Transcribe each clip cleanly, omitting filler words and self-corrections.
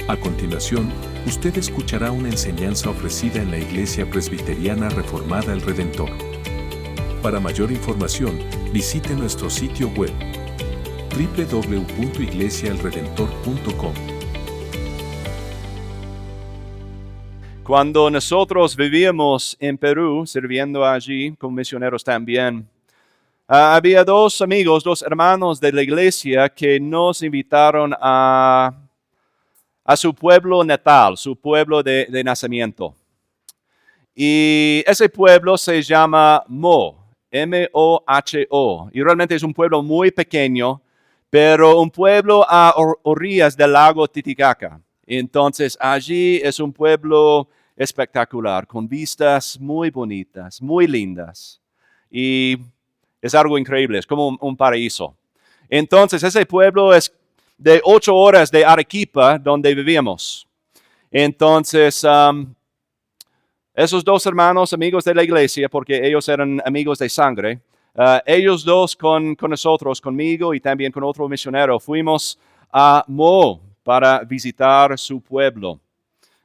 A continuación, usted escuchará una enseñanza ofrecida en la Iglesia Presbiteriana Reformada El Redentor. Para mayor información, visite nuestro sitio web www.iglesiaelredentor.com. Cuando nosotros vivíamos en Perú, sirviendo allí como misioneros también, había dos hermanos de la iglesia que nos invitaron a su pueblo natal, su pueblo de nacimiento. Y ese pueblo se llama M-O-H-O. Y realmente es un pueblo muy pequeño, pero un pueblo a orillas del lago Titicaca. Entonces allí es un pueblo espectacular, con vistas muy bonitas, muy lindas. Y es algo increíble, es como un paraíso. Entonces ese pueblo es de 8 horas de Arequipa, donde vivíamos. Entonces, esos dos hermanos, amigos de la iglesia, porque ellos eran amigos de sangre, ellos dos con nosotros, conmigo y también con otro misionero, fuimos a Mo para visitar su pueblo.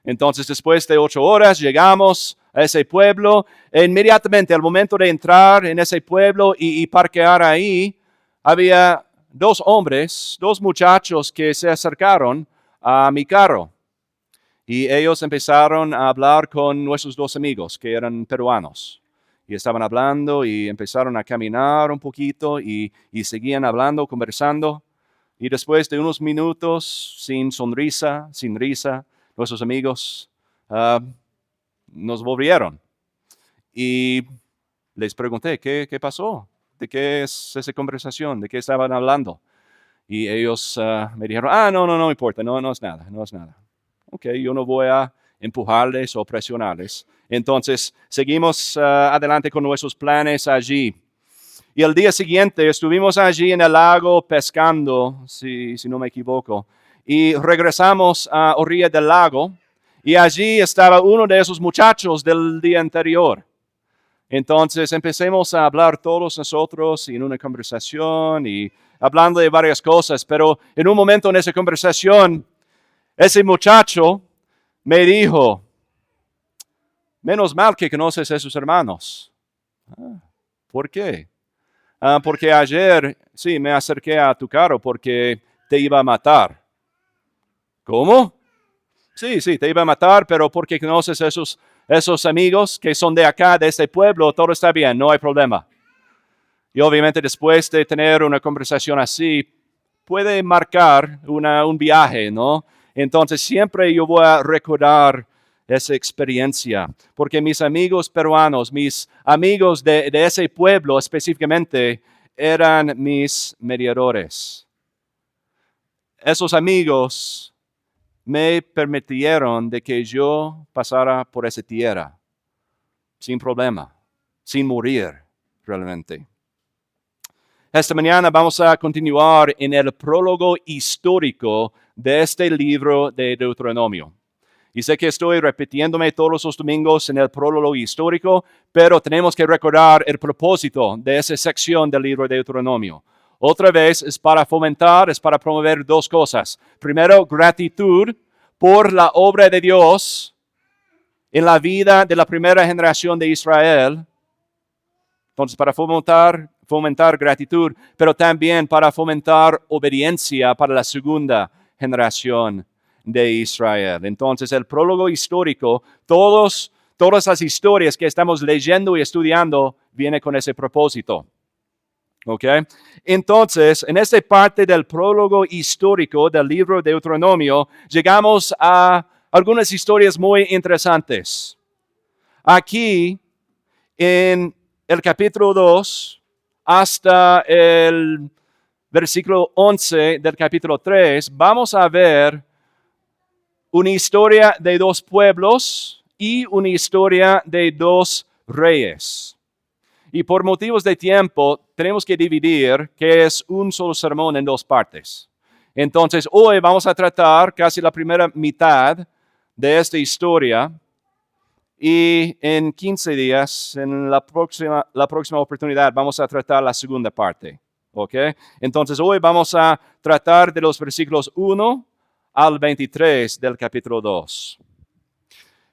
Entonces, después de 8 horas, llegamos a ese pueblo. E inmediatamente, al momento de entrar en ese pueblo y parquear ahí, había dos muchachos que se acercaron a mi carro. Y ellos empezaron a hablar con nuestros dos amigos, que eran peruanos. Y estaban hablando y empezaron a caminar un poquito y seguían hablando, conversando. Y después de unos minutos, sin sonrisa, sin risa, nuestros amigos nos volvieron. Y les pregunté, ¿qué pasó? ¿De qué es esa conversación? ¿De qué estaban hablando? Y ellos me dijeron, no importa, no es nada. Ok, yo no voy a empujarles o presionarles. Entonces, seguimos adelante con nuestros planes allí. Y el día siguiente estuvimos allí en el lago pescando, si no me equivoco. Y regresamos a orilla del lago. Y allí estaba uno de esos muchachos del día anterior. Entonces empecemos a hablar todos nosotros en una conversación y hablando de varias cosas, pero en un momento en esa conversación, ese muchacho me dijo, menos mal que conoces a sus hermanos. ¿Por qué? Porque ayer, sí, me acerqué a tu carro porque te iba a matar. ¿Cómo? Sí, te iba a matar, pero porque conoces a esos amigos que son de acá, de este pueblo, todo está bien, no hay problema. Y obviamente después de tener una conversación así, puede marcar un viaje, ¿no? Entonces siempre yo voy a recordar esa experiencia, porque mis amigos peruanos, mis amigos de ese pueblo específicamente, eran mis mediadores. Esos amigos me permitieron de que yo pasara por esa tierra sin problema, sin morir realmente. Esta mañana vamos a continuar en el prólogo histórico de este libro de Deuteronomio. Y sé que estoy repitiéndome todos los domingos en el prólogo histórico, pero tenemos que recordar el propósito de esa sección del libro de Deuteronomio. Otra vez es para fomentar, es para promover dos cosas. Primero, gratitud por la obra de Dios en la vida de la primera generación de Israel. Entonces, para fomentar gratitud, pero también para fomentar obediencia para la segunda generación de Israel. Entonces, el prólogo histórico, todas las historias que estamos leyendo y estudiando, viene con ese propósito. ¿Ok? Entonces, en esta parte del prólogo histórico del libro de Deuteronomio, llegamos a algunas historias muy interesantes. Aquí, en el capítulo 2, hasta el versículo 11 del capítulo 3, vamos a ver una historia de dos pueblos y una historia de dos reyes. Y por motivos de tiempo, tenemos que dividir que es un solo sermón en dos partes. Entonces, hoy vamos a tratar casi la primera mitad de esta historia. Y en 15 días, en la próxima oportunidad, vamos a tratar la segunda parte. ¿Ok? Entonces, hoy vamos a tratar de los versículos 1 al 23 del capítulo 2.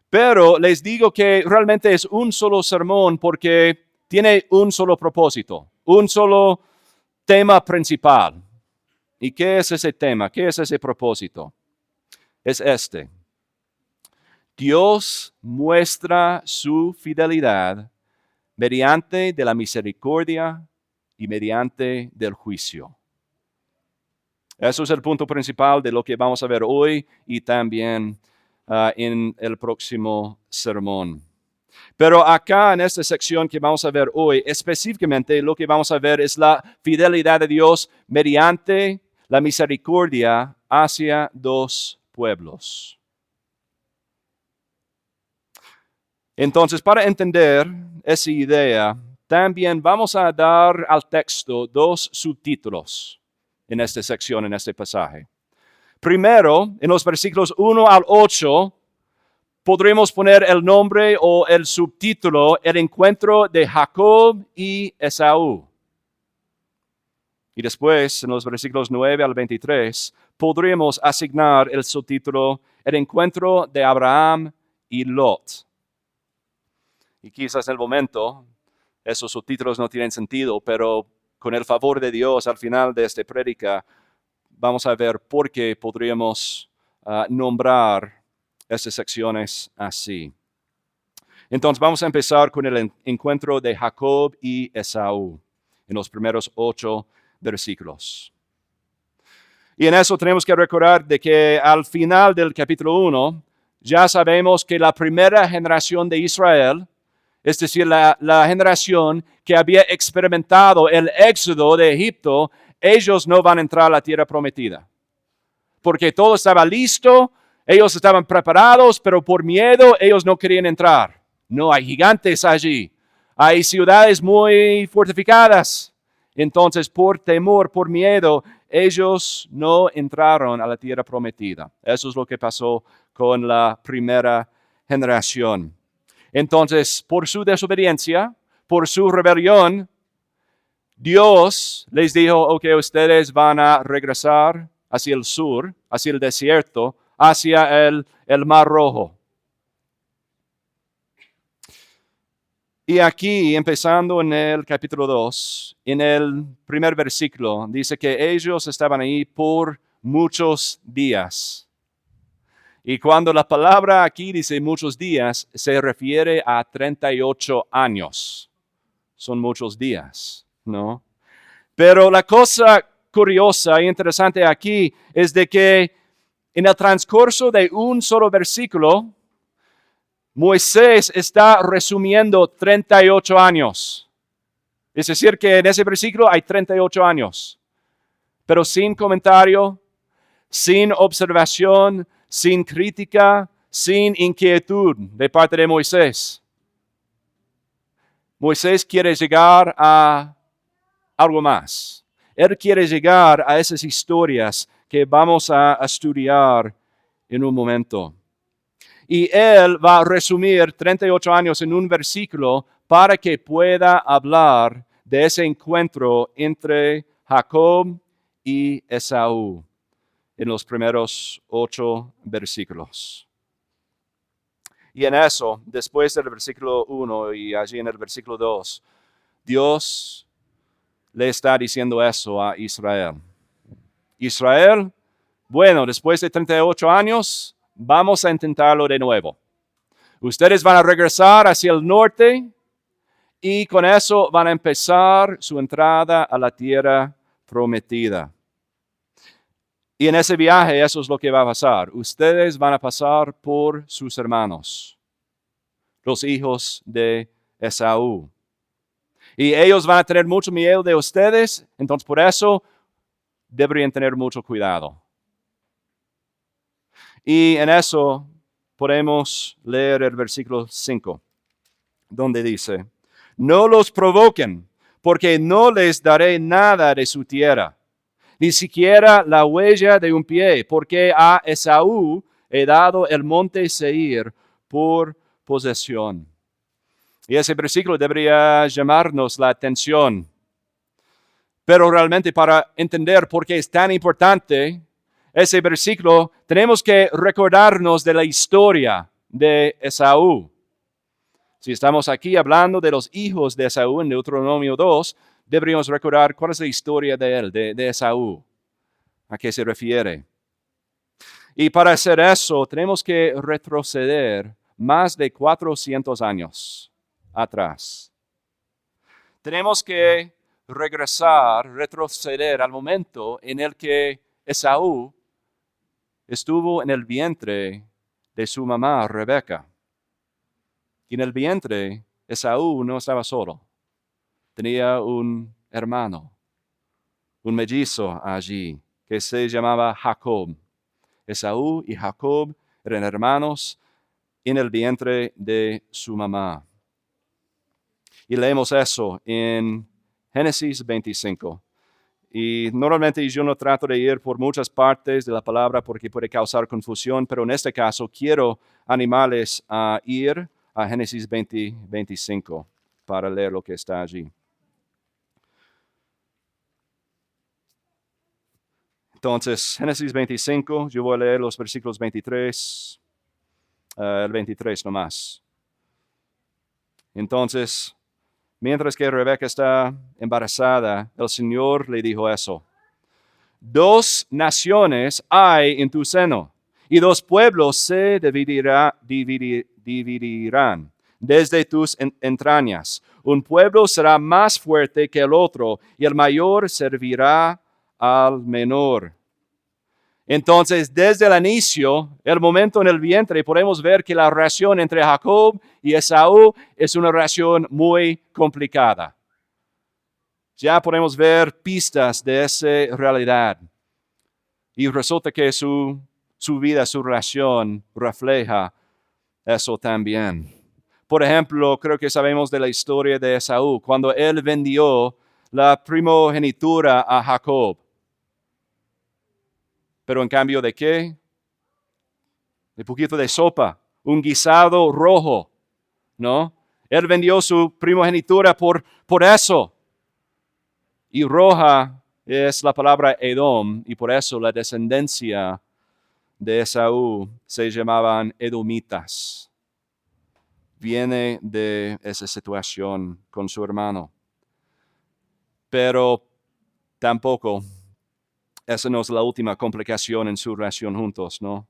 Pero les digo que realmente es un solo sermón porque tiene un solo propósito, un solo tema principal. ¿Y qué es ese tema? ¿Qué es ese propósito? Es este. Dios muestra su fidelidad mediante de la misericordia y mediante del juicio. Eso es el punto principal de lo que vamos a ver hoy y también en el próximo sermón. Pero acá en esta sección que vamos a ver hoy, específicamente lo que vamos a ver es la fidelidad de Dios mediante la misericordia hacia dos pueblos. Entonces, para entender esa idea, también vamos a dar al texto dos subtítulos en esta sección, en este pasaje. Primero, en los versículos 1 al 8, podremos poner el nombre o el subtítulo, el encuentro de Jacob y Esaú. Y después, en los versículos 9 al 23, podremos asignar el subtítulo, el encuentro de Abraham y Lot. Y quizás en el momento esos subtítulos no tienen sentido, pero con el favor de Dios al final de esta prédica vamos a ver por qué podríamos nombrar estas secciones así. Entonces vamos a empezar con el encuentro de Jacob y Esaú en los primeros 8 versículos. Y en eso tenemos que recordar de que al final del capítulo 1 ya sabemos que la primera generación de Israel, es decir, la generación que había experimentado el éxodo de Egipto, ellos no van a entrar a la tierra prometida. Porque todo estaba listo, ellos estaban preparados, pero por miedo ellos no querían entrar. No, hay gigantes allí, hay ciudades muy fortificadas. Entonces, por temor, por miedo, ellos no entraron a la tierra prometida. Eso es lo que pasó con la primera generación. Entonces, por su desobediencia, por su rebelión, Dios les dijo, ok, ustedes van a regresar hacia el sur, hacia el desierto, hacia el Mar Rojo. Y aquí, empezando en el capítulo 2, en el primer versículo, dice que ellos estaban ahí por muchos días. Y cuando la palabra aquí dice muchos días, se refiere a 38 años. Son muchos días, ¿no? Pero la cosa curiosa e interesante aquí es de que en el transcurso de un solo versículo, Moisés está resumiendo 38 años. Es decir, que en ese versículo hay 38 años, pero sin comentario, sin observación, sin crítica, sin inquietud de parte de Moisés. Moisés quiere llegar a algo más. Él quiere llegar a esas historias que vamos a estudiar en un momento. Y él va a resumir 38 años en un versículo para que pueda hablar de ese encuentro entre Jacob y Esaú en los primeros 8 versículos. Y en eso, después del versículo 1 y allí en el versículo 2, Dios le está diciendo eso a Israel. Israel, bueno, después de 38 años, vamos a intentarlo de nuevo. Ustedes van a regresar hacia el norte y con eso van a empezar su entrada a la tierra prometida. Y en ese viaje eso es lo que va a pasar. Ustedes van a pasar por sus hermanos, los hijos de Esaú. Y ellos van a tener mucho miedo de ustedes, entonces por eso deberían tener mucho cuidado. Y en eso podemos leer el versículo 5, donde dice, no los provoquen, porque no les daré nada de su tierra, ni siquiera la huella de un pie, porque a Esaú he dado el monte Seir por posesión. Y ese versículo debería llamarnos la atención. Pero realmente para entender por qué es tan importante, ese versículo, tenemos que recordarnos de la historia de Esaú. Si estamos aquí hablando de los hijos de Esaú en Deuteronomio 2, deberíamos recordar cuál es la historia de él, de Esaú. ¿A qué se refiere? Y para hacer eso, tenemos que retroceder más de 400 años atrás. Tenemos que retroceder al momento en el que Esaú estuvo en el vientre de su mamá, Rebeca. Y en el vientre, Esaú no estaba solo. Tenía un hermano, un mellizo allí, que se llamaba Jacob. Esaú y Jacob eran hermanos en el vientre de su mamá. Y leemos eso en Génesis 25. Y normalmente yo no trato de ir por muchas partes de la palabra porque puede causar confusión, pero en este caso quiero animarles a ir a Génesis 25 para leer lo que está allí. Entonces, Génesis 25, yo voy a leer los versículos 23, el 23 nomás. Entonces, mientras que Rebeca está embarazada, el Señor le dijo eso. 2 naciones hay en tu seno, y 2 pueblos se dividirán desde tus entrañas. Un pueblo será más fuerte que el otro, y el mayor servirá al menor. Entonces, desde el inicio, el momento en el vientre, podemos ver que la relación entre Jacob y Esaú es una relación muy complicada. Ya podemos ver pistas de esa realidad. Y resulta que su vida, su relación refleja eso también. Por ejemplo, creo que sabemos de la historia de Esaú, cuando él vendió la primogenitura a Jacob. Pero en cambio de qué? Un poquito de sopa, un guisado rojo, ¿no? Él vendió su primogenitura por eso. Y roja es la palabra Edom, y por eso la descendencia de Esaú se llamaban edomitas. Viene de esa situación con su hermano. Pero tampoco, esa no es la última complicación en su relación juntos, ¿no?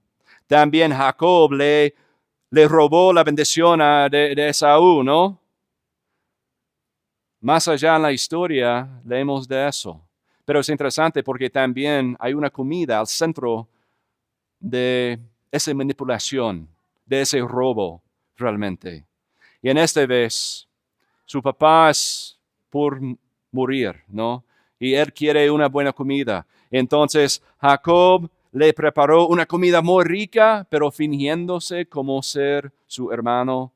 También Jacob le robó la bendición de Esaú, ¿no? Más allá en la historia leemos de eso. Pero es interesante porque también hay una comida al centro de esa manipulación, de ese robo realmente. Y en esta vez, su papá es por morir, ¿no? Y él quiere una buena comida. Entonces Jacob le preparó una comida muy rica, pero fingiéndose como ser su hermano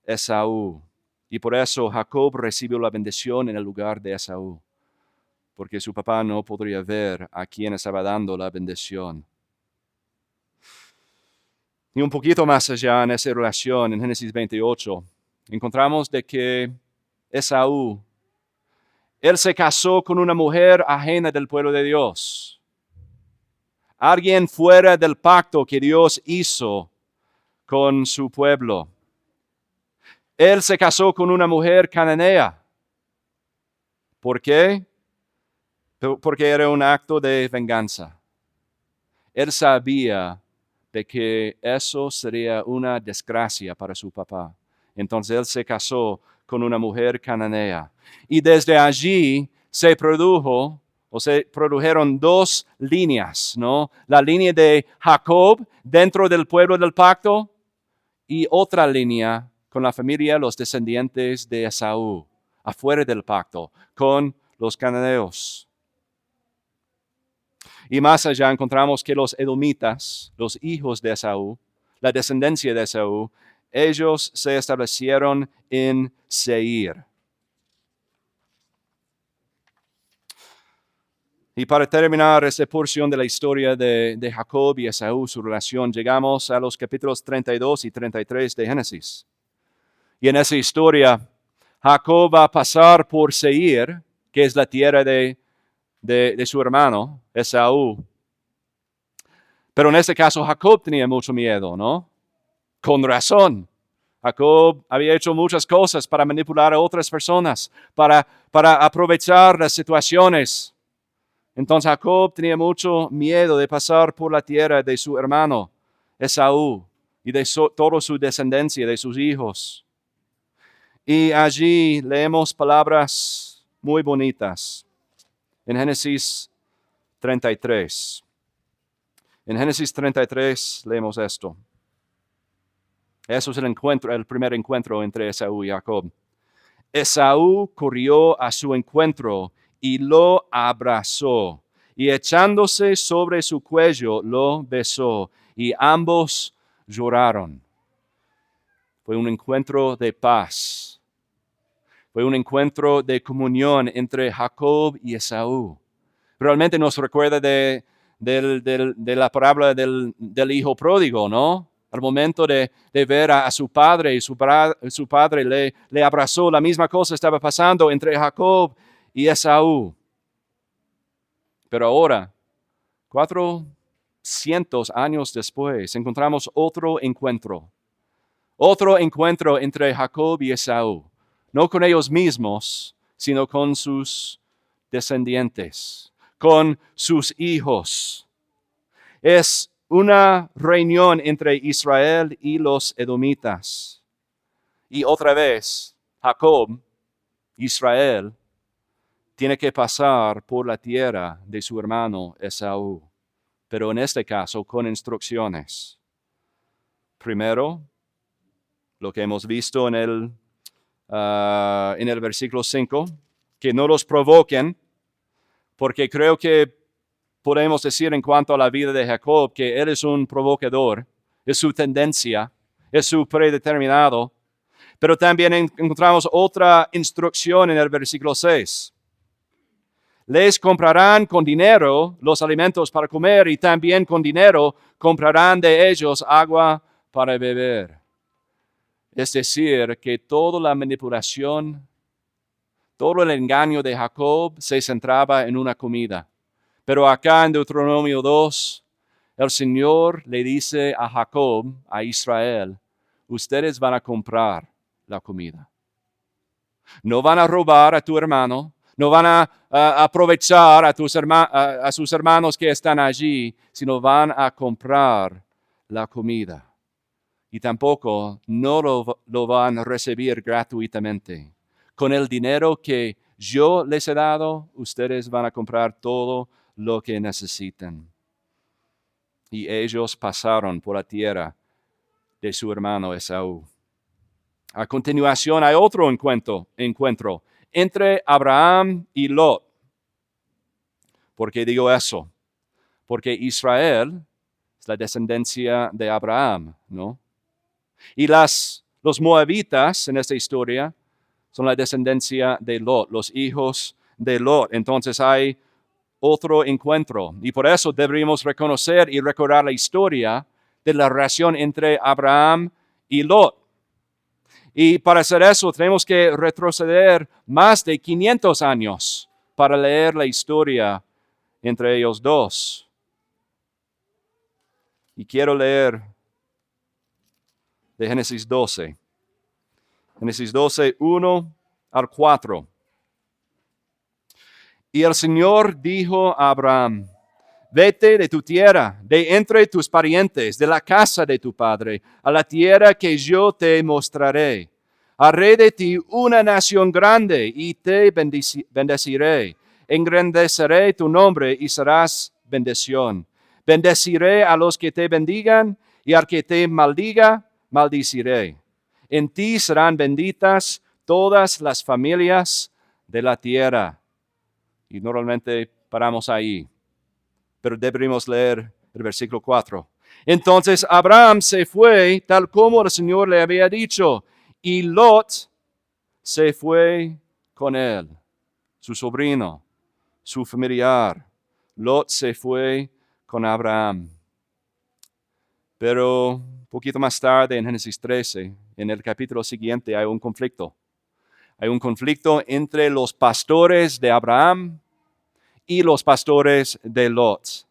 Esaú. Y por eso Jacob recibió la bendición en el lugar de Esaú, porque su papá no podría ver a quién estaba dando la bendición. Y un poquito más allá en esa relación, en Génesis 28, encontramos de que Esaú, él se casó con una mujer ajena del pueblo de Dios. Alguien fuera del pacto que Dios hizo con su pueblo. Él se casó con una mujer cananea. ¿Por qué? Porque era un acto de venganza. Él sabía de que eso sería una desgracia para su papá. Entonces él se casó con una mujer cananea. Y desde allí se produjeron 2 líneas, ¿no? La línea de Jacob dentro del pueblo del pacto y otra línea con la familia, los descendientes de Esaú, afuera del pacto, con los cananeos. Y más allá encontramos que los edomitas, los hijos de Esaú, la descendencia de Esaú, ellos se establecieron en Seir. Y para terminar esta porción de la historia de Jacob y Esaú, su relación, llegamos a los capítulos 32 y 33 de Génesis. Y en esa historia, Jacob va a pasar por Seir, que es la tierra de su hermano, Esaú. Pero en este caso Jacob tenía mucho miedo, ¿no? Con razón. Jacob había hecho muchas cosas para manipular a otras personas, para aprovechar las situaciones. Entonces Jacob tenía mucho miedo de pasar por la tierra de su hermano Esaú y de toda su descendencia, de sus hijos. Y allí leemos palabras muy bonitas en Génesis 33. En Génesis 33 leemos esto. Eso es el primer encuentro entre Esaú y Jacob. Esaú corrió a su encuentro y lo abrazó, y echándose sobre su cuello lo besó, y ambos lloraron. Fue un encuentro de paz. Fue un encuentro de comunión entre Jacob y Esaú. Realmente nos recuerda de la parábola del hijo pródigo, ¿no? Al momento de ver a su padre, y su padre le abrazó. La misma cosa estaba pasando entre Jacob y Esaú. Pero ahora, 400 años después, encontramos otro encuentro. Otro encuentro entre Jacob y Esaú. No con ellos mismos, sino con sus descendientes, con sus hijos. Es una reunión entre Israel y los edomitas. Y otra vez, Jacob, Israel, tiene que pasar por la tierra de su hermano Esaú, pero en este caso con instrucciones. Primero, lo que hemos visto en el versículo 5, que no los provoquen, porque creo que podemos decir en cuanto a la vida de Jacob que él es un provocador, es su tendencia, es su predeterminado. Pero también encontramos otra instrucción en el versículo 6. Les comprarán con dinero los alimentos para comer y también con dinero comprarán de ellos agua para beber. Es decir, que toda la manipulación, todo el engaño de Jacob se centraba en una comida. Pero acá en Deuteronomio 2, el Señor le dice a Jacob, a Israel, ustedes van a comprar la comida. No van a robar a tu hermano, no van a aprovechar a sus hermanos que están allí, sino van a comprar la comida. Y tampoco no lo van a recibir gratuitamente. Con el dinero que yo les he dado, ustedes van a comprar todo lo que necesitan. Y ellos pasaron por la tierra de su hermano Esaú. A continuación hay otro encuentro entre Abraham y Lot. ¿Por qué digo eso? Porque Israel es la descendencia de Abraham, ¿no? Y los moabitas en esta historia son la descendencia de Lot, los hijos de Lot. Entonces hay otro encuentro. Y por eso deberíamos reconocer y recordar la historia de la relación entre Abraham y Lot. Y para hacer eso tenemos que retroceder más de 500 años para leer la historia entre ellos dos. Y quiero leer de Génesis 12. Génesis 12, 1 al 4. Y el Señor dijo a Abraham, vete de tu tierra, de entre tus parientes, de la casa de tu padre, a la tierra que yo te mostraré. Haré de ti una nación grande y te bendeciré. Engrandeceré tu nombre y serás bendición. Bendeciré a los que te bendigan y al que te maldiga, maldiciré. En ti serán benditas todas las familias de la tierra. Y normalmente paramos ahí, pero deberíamos leer el versículo 4. Entonces Abraham se fue tal como el Señor le había dicho, y Lot se fue con él, su sobrino, su familiar. Lot se fue con Abraham. Pero un poquito más tarde, en Génesis 13, en el capítulo siguiente, hay un conflicto. Hay un conflicto entre los pastores de Abraham y los pastores de Lot.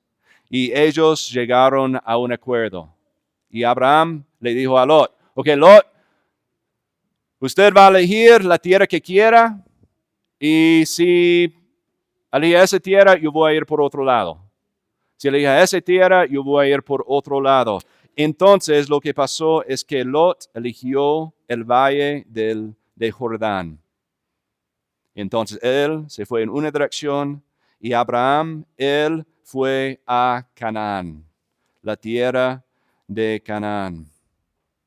y ellos llegaron a un acuerdo. Y Abraham le dijo a Lot, ok, Lot, usted va a elegir la tierra que quiera y si elige esa tierra, yo voy a ir por otro lado. Si elige esa tierra, yo voy a ir por otro lado. Entonces lo que pasó es que Lot eligió el valle de Jordán. Entonces él se fue en una dirección y Abraham, él fue a Canaán, la tierra de Canaán.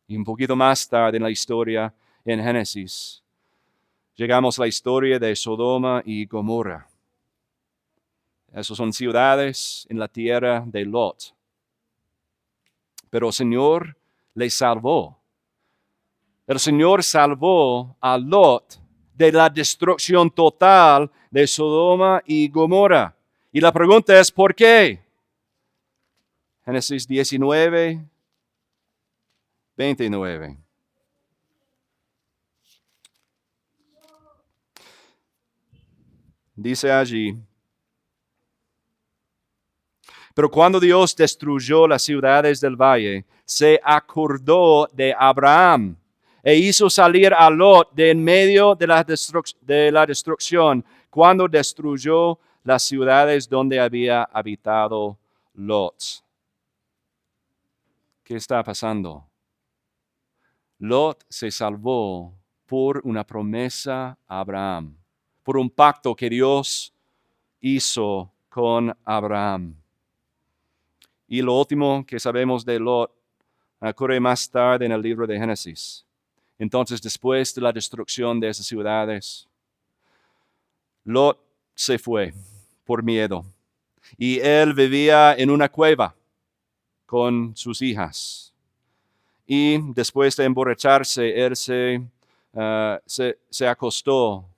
Y un poquito más tarde en la historia, en Génesis, llegamos a la historia de Sodoma y Gomorra. Esas son ciudades en la tierra de Lot. Pero el Señor le salvó. El Señor salvó a Lot de la destrucción total de Sodoma y Gomorra. Y la pregunta es, ¿por qué? Génesis 19, 29. Dice allí, pero cuando Dios destruyó las ciudades del valle, se acordó de Abraham e hizo salir a Lot de en medio de la destrucción cuando destruyó las ciudades donde había habitado Lot. ¿Qué está pasando? Lot se salvó por una promesa a Abraham, por un pacto que Dios hizo con Abraham. Y lo último que sabemos de Lot ocurre más tarde en el libro de Génesis. Entonces, después de la destrucción de esas ciudades, Lot se fue por miedo. Y él vivía en una cueva con sus hijas. Y después de emborracharse, él se acostó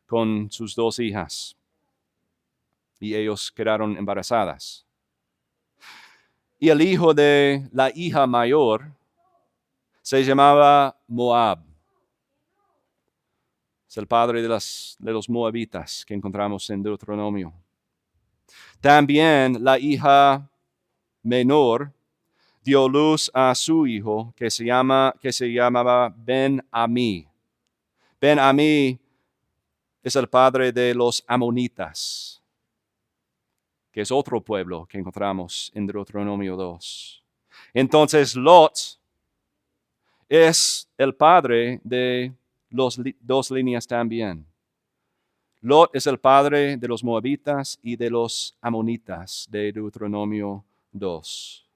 con sus dos hijas. Y ellos quedaron embarazadas. Y el hijo de la hija mayor se llamaba Moab. Es el padre de los moabitas que encontramos en Deuteronomio. También la hija menor dio luz a su hijo que se llamaba Ben-Amí. Ben-Amí es el padre de los amonitas, que es otro pueblo que encontramos en Deuteronomio 2. Entonces Lot es el padre de los dos líneas también. Lot es el padre de los moabitas y de los amonitas de Deuteronomio 2.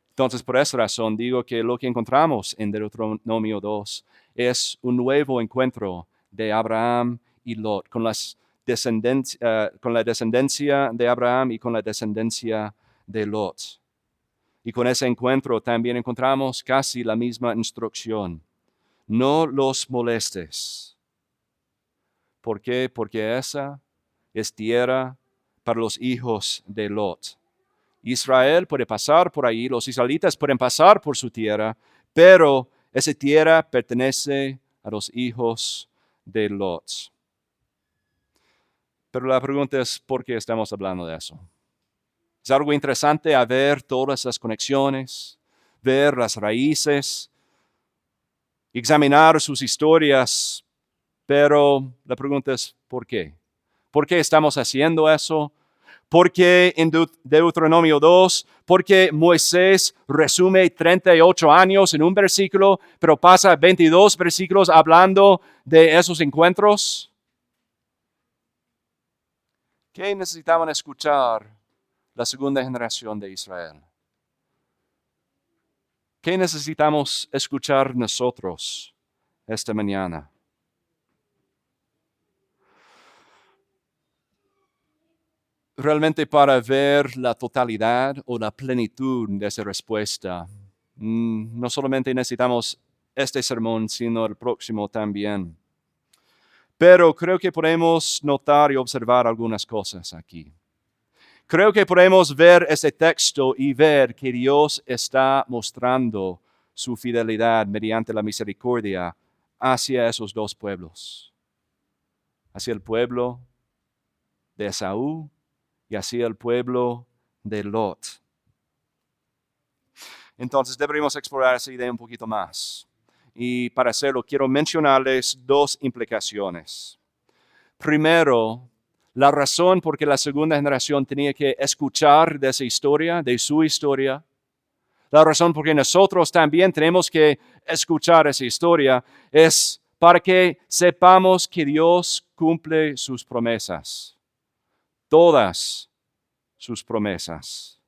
Entonces, por esa razón digo que lo que encontramos en Deuteronomio 2 es un nuevo encuentro de Abraham y Lot, con la descendencia de Abraham y con la descendencia de Lot. Y con ese encuentro también encontramos casi la misma instrucción. No los molestes. ¿Por qué? Porque esa es tierra para los hijos de Lot. Israel puede pasar por ahí, los israelitas pueden pasar por su tierra, pero esa tierra pertenece a los hijos de Lot. Pero la pregunta es, ¿por qué estamos hablando de eso? Es algo interesante a ver todas las conexiones, ver las raíces, examinar sus historias, pero la pregunta es, ¿por qué? ¿Por qué estamos haciendo eso? Porque en Deuteronomio 2, porque Moisés resume 38 años en un versículo, pero pasa 22 versículos hablando de esos encuentros. ¿Qué necesitaban escuchar la segunda generación de Israel? ¿Qué necesitamos escuchar nosotros esta mañana? Realmente para ver la totalidad o la plenitud de esa respuesta, no solamente necesitamos este sermón, sino el próximo también. Pero creo que podemos notar y observar algunas cosas aquí. Creo que podemos ver ese texto y ver que Dios está mostrando su fidelidad mediante la misericordia hacia esos dos pueblos. Hacia el pueblo de Esaú y hacia el pueblo de Lot. Entonces deberíamos explorar esa idea un poquito más. Y para hacerlo quiero mencionarles dos implicaciones. Primero, la razón por qué la segunda generación tenía que escuchar de esa historia, de su historia. La razón por qué nosotros también tenemos que escuchar esa historia es para que sepamos que Dios cumple sus promesas. Todas sus promesas.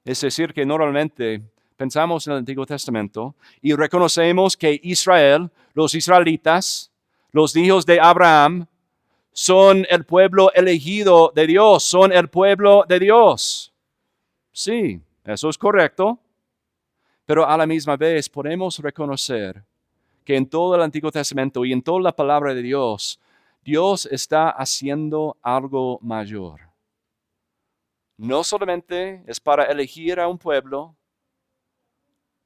Es decir, que normalmente pensamos en el Antiguo Testamento y reconocemos que Israel, los israelitas, los hijos de Abraham, son el pueblo elegido de Dios, son el pueblo de Dios. Sí, eso es correcto, pero a la misma vez podemos reconocer que en todo el Antiguo Testamento y en toda la palabra de Dios, Dios está haciendo algo mayor. No solamente es para elegir a un pueblo,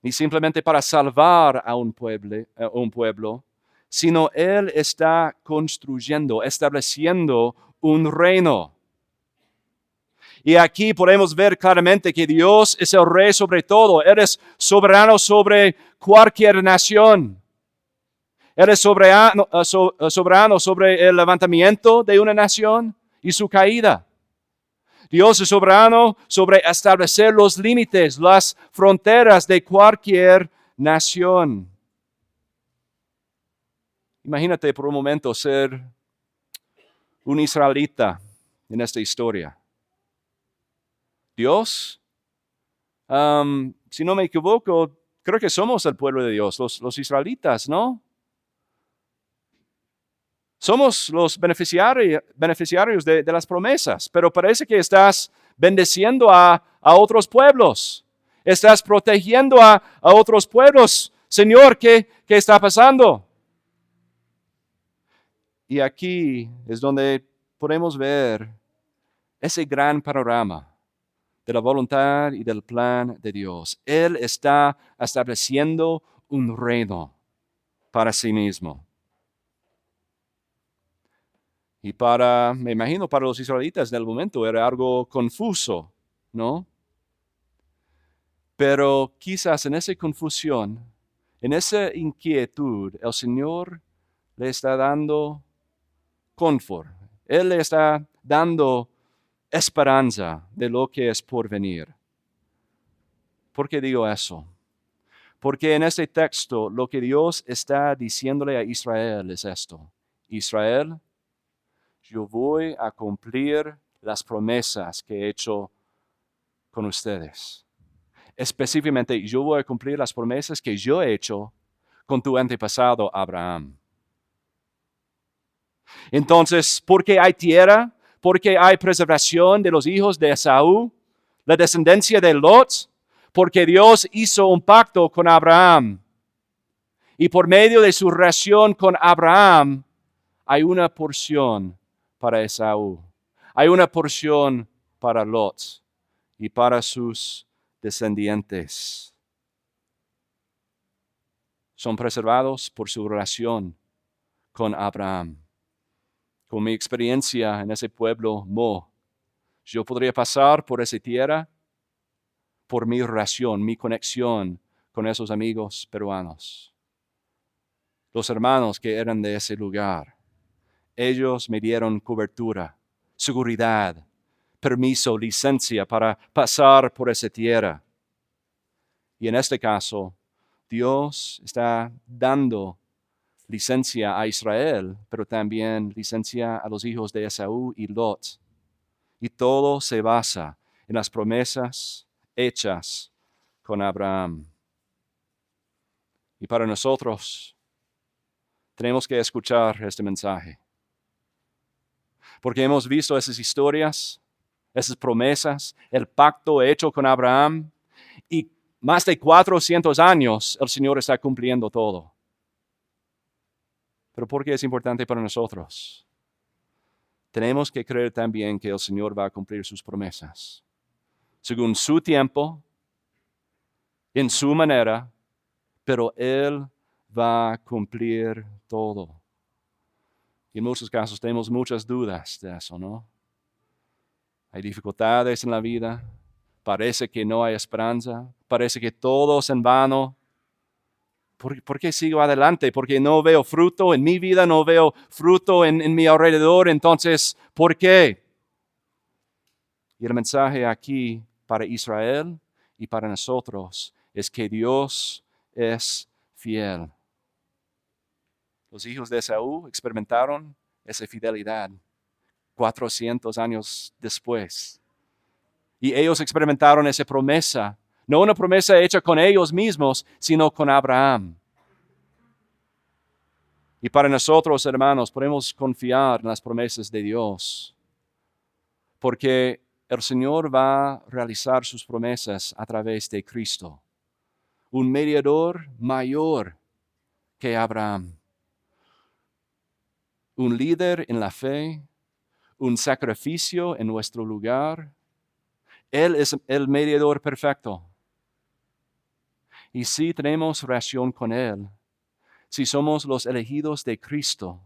ni simplemente para salvar a un pueblo, sino Él está construyendo, estableciendo un reino. Y aquí podemos ver claramente que Dios es el rey sobre todo. Él es soberano sobre cualquier nación. Él es soberano sobre el levantamiento de una nación y su caída. Dios es soberano sobre establecer los límites, las fronteras de cualquier nación. Imagínate por un momento ser un israelita en esta historia. Dios, si no me equivoco, creo que somos el pueblo de Dios, los israelitas, ¿no? Somos los beneficiarios de las promesas, pero parece que estás bendeciendo a otros pueblos. Estás protegiendo a otros pueblos. Señor, ¿qué está pasando? Y aquí es donde podemos ver ese gran panorama de la voluntad y del plan de Dios. Él está estableciendo un reino para sí mismo. Y me imagino, para los israelitas del momento era algo confuso, ¿no? Pero quizás en esa confusión, en esa inquietud, el Señor le está dando confort. Él le está dando esperanza de lo que es por venir. ¿Por qué digo eso? Porque en este texto lo que Dios está diciéndole a Israel es esto. Israel, yo voy a cumplir las promesas que he hecho con ustedes. Específicamente, yo voy a cumplir las promesas que yo he hecho con tu antepasado Abraham. Entonces, ¿por qué hay tierra? ¿Por qué hay preservación de los hijos de Esaú? La descendencia de Lot. Porque Dios hizo un pacto con Abraham. Y por medio de su relación con Abraham, hay una porción para Esaú. Hay una porción para Lot y para sus descendientes. Son preservados por su relación con Abraham. Con mi experiencia en ese pueblo Mo, yo podría pasar por esa tierra por mi relación, mi conexión con esos amigos peruanos. Los hermanos que eran de ese lugar. Ellos me dieron cobertura, seguridad, permiso, licencia para pasar por esa tierra. Y en este caso, Dios está dando licencia a Israel, pero también licencia a los hijos de Esaú y Lot. Y todo se basa en las promesas hechas con Abraham. Y para nosotros, tenemos que escuchar este mensaje. Porque hemos visto esas historias, esas promesas, el pacto hecho con Abraham. Y más de 400 años el Señor está cumpliendo todo. Pero ¿por qué es importante para nosotros? Tenemos que creer también que el Señor va a cumplir sus promesas. Según su tiempo, en su manera, pero Él va a cumplir todo. Y en muchos casos tenemos muchas dudas de eso, ¿no? Hay dificultades en la vida. Parece que no hay esperanza. Parece que todo es en vano. ¿Por qué sigo adelante? Porque no veo fruto en mi vida, no veo fruto en mi alrededor. Entonces, ¿por qué? Y el mensaje aquí para Israel y para nosotros es que Dios es fiel. Los hijos de Esaú experimentaron esa fidelidad 400 años después. Y ellos experimentaron esa promesa, no una promesa hecha con ellos mismos, sino con Abraham. Y para nosotros, hermanos, podemos confiar en las promesas de Dios, porque el Señor va a realizar sus promesas a través de Cristo, un mediador mayor que Abraham, un líder en la fe, un sacrificio en nuestro lugar. Él es el mediador perfecto. Y si tenemos relación con Él, si somos los elegidos de Cristo,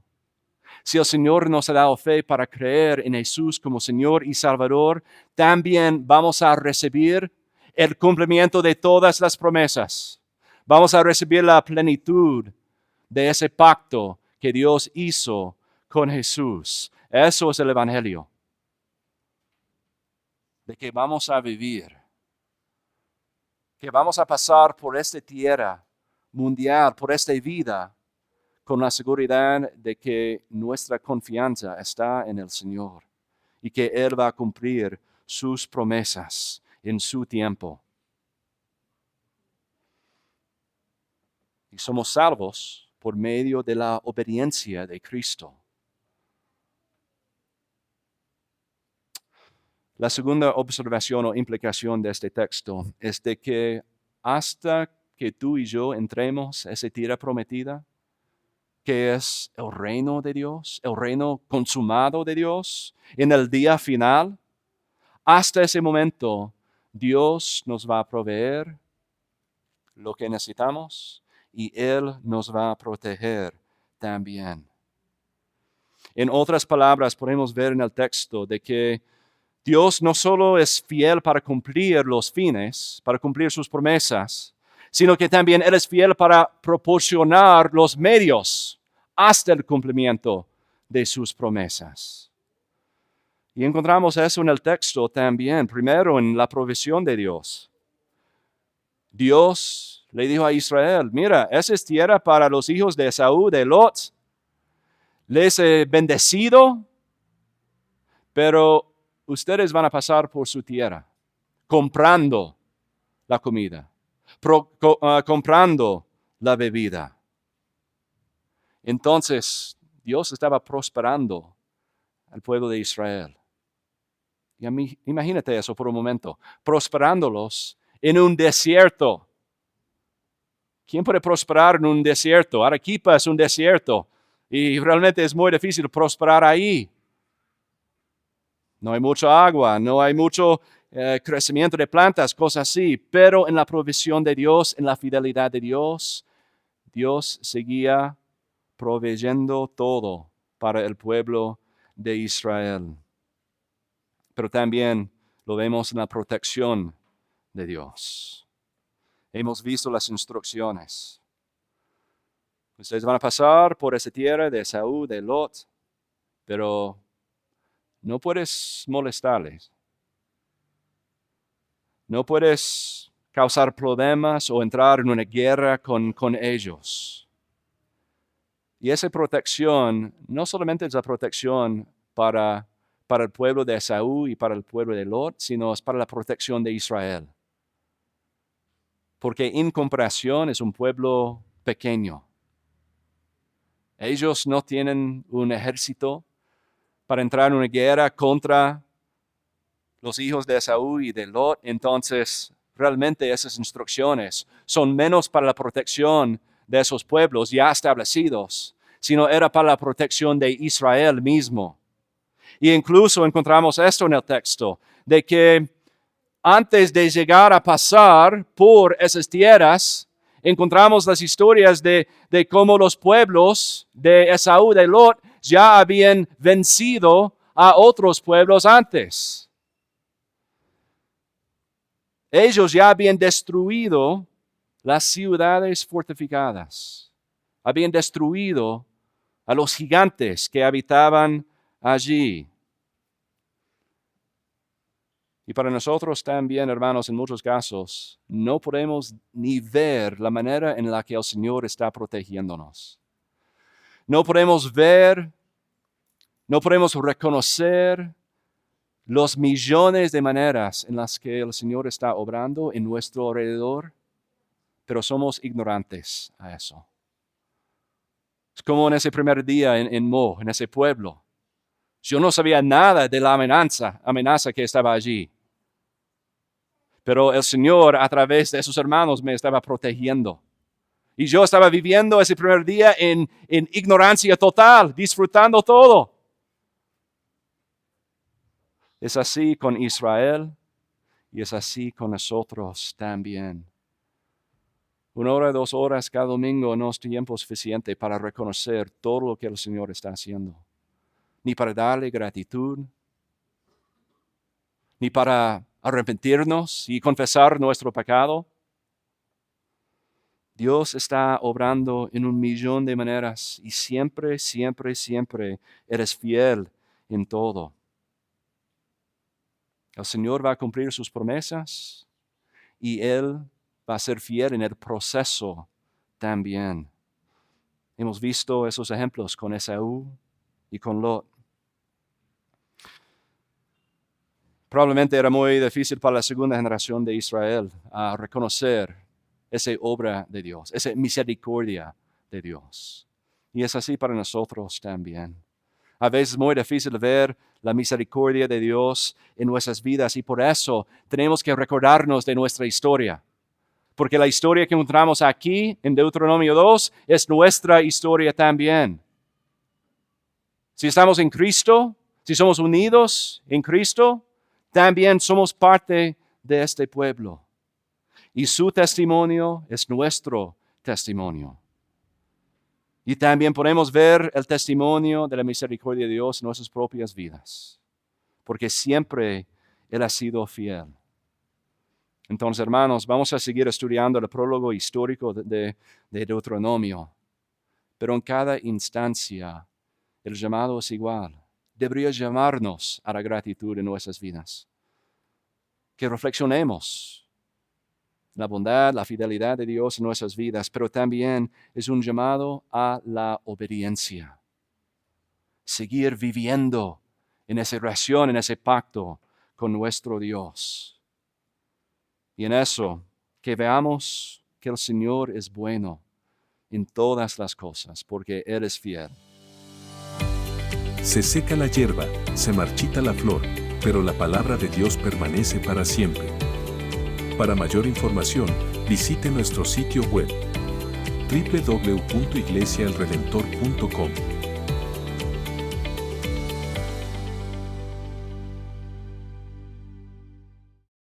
si el Señor nos ha dado fe para creer en Jesús como Señor y Salvador, también vamos a recibir el cumplimiento de todas las promesas. Vamos a recibir la plenitud de ese pacto que Dios hizo con Jesús. Eso es el Evangelio. De que vamos a vivir, que vamos a pasar por esta tierra mundial, por esta vida, con la seguridad de que nuestra confianza está en el Señor y que Él va a cumplir sus promesas en su tiempo. Y somos salvos por medio de la obediencia de Cristo. La segunda observación o implicación de este texto es de que hasta que tú y yo entremos a esa tierra prometida, que es el reino de Dios, el reino consumado de Dios, en el día final, hasta ese momento Dios nos va a proveer lo que necesitamos y Él nos va a proteger también. En otras palabras, podemos ver en el texto de que Dios no solo es fiel para cumplir los fines, para cumplir sus promesas, sino que también Él es fiel para proporcionar los medios hasta el cumplimiento de sus promesas. Y encontramos eso en el texto también, primero en la provisión de Dios. Dios le dijo a Israel, mira, esa es tierra para los hijos de Esaú, de Lot. Les he bendecido, pero ustedes van a pasar por su tierra, comprando la comida, comprando la bebida. Entonces, Dios estaba prosperando al pueblo de Israel. Y imagínate eso por un momento, prosperándolos en un desierto. ¿Quién puede prosperar en un desierto? Arequipa es un desierto y realmente es muy difícil prosperar ahí. No hay mucha agua, no hay mucho crecimiento de plantas, cosas así, pero en la provisión de Dios, en la fidelidad de Dios, Dios seguía proveyendo todo para el pueblo de Israel. Pero también lo vemos en la protección de Dios. Hemos visto las instrucciones. Ustedes van a pasar por esa tierra de Esaú, de Lot, pero no puedes molestarles. No puedes causar problemas o entrar en una guerra con ellos. Y esa protección no solamente es la protección para el pueblo de Esaú y para el pueblo de Lot, sino es para la protección de Israel. Porque en comparación es un pueblo pequeño. Ellos no tienen un ejército para entrar en una guerra contra los hijos de Esaú y de Lot. Entonces, realmente esas instrucciones son menos para la protección de esos pueblos ya establecidos, sino era para la protección de Israel mismo. Y incluso encontramos esto en el texto, de que antes de llegar a pasar por esas tierras, encontramos las historias de cómo los pueblos de Esaú, de Lot, ya habían vencido a otros pueblos antes. Ellos ya habían destruido las ciudades fortificadas. Habían destruido a los gigantes que habitaban allí. Y para nosotros también, hermanos, en muchos casos, no podemos ni ver la manera en la que el Señor está protegiéndonos. No podemos ver, no podemos reconocer los millones de maneras en las que el Señor está obrando en nuestro alrededor, pero somos ignorantes a eso. Es como en ese primer día en Mo, en ese pueblo. Yo no sabía nada de la amenaza que estaba allí. Pero el Señor, a través de sus hermanos, me estaba protegiendo. Y yo estaba viviendo ese primer día en ignorancia total, disfrutando todo. Es así con Israel y es así con nosotros también. 1 hora, 2 horas cada domingo no es tiempo suficiente para reconocer todo lo que el Señor está haciendo. Ni para darle gratitud, ni para arrepentirnos y confesar nuestro pecado. Dios está obrando en 1,000,000 de maneras y siempre, siempre, siempre eres fiel en todo. El Señor va a cumplir sus promesas y Él va a ser fiel en el proceso también. Hemos visto esos ejemplos con Esaú y con Lot. Probablemente era muy difícil para la segunda generación de Israel reconocer esa obra de Dios, esa misericordia de Dios. Y es así para nosotros también. A veces es muy difícil ver la misericordia de Dios en nuestras vidas y por eso tenemos que recordarnos de nuestra historia. Porque la historia que encontramos aquí en Deuteronomio 2 es nuestra historia también. Si estamos en Cristo, si somos unidos en Cristo, también somos parte de este pueblo. Y su testimonio es nuestro testimonio. Y también podemos ver el testimonio de la misericordia de Dios en nuestras propias vidas. Porque siempre Él ha sido fiel. Entonces, hermanos, vamos a seguir estudiando el prólogo histórico de Deuteronomio. Pero en cada instancia, el llamado es igual. Debería llamarnos a la gratitud en nuestras vidas. Que reflexionemos la bondad, la fidelidad de Dios en nuestras vidas, pero también es un llamado a la obediencia. Seguir viviendo en esa relación, en ese pacto con nuestro Dios. Y en eso, que veamos que el Señor es bueno en todas las cosas, porque Él es fiel. Se seca la hierba, se marchita la flor, pero la palabra de Dios permanece para siempre. Para mayor información, visite nuestro sitio web www.iglesiaelredentor.com.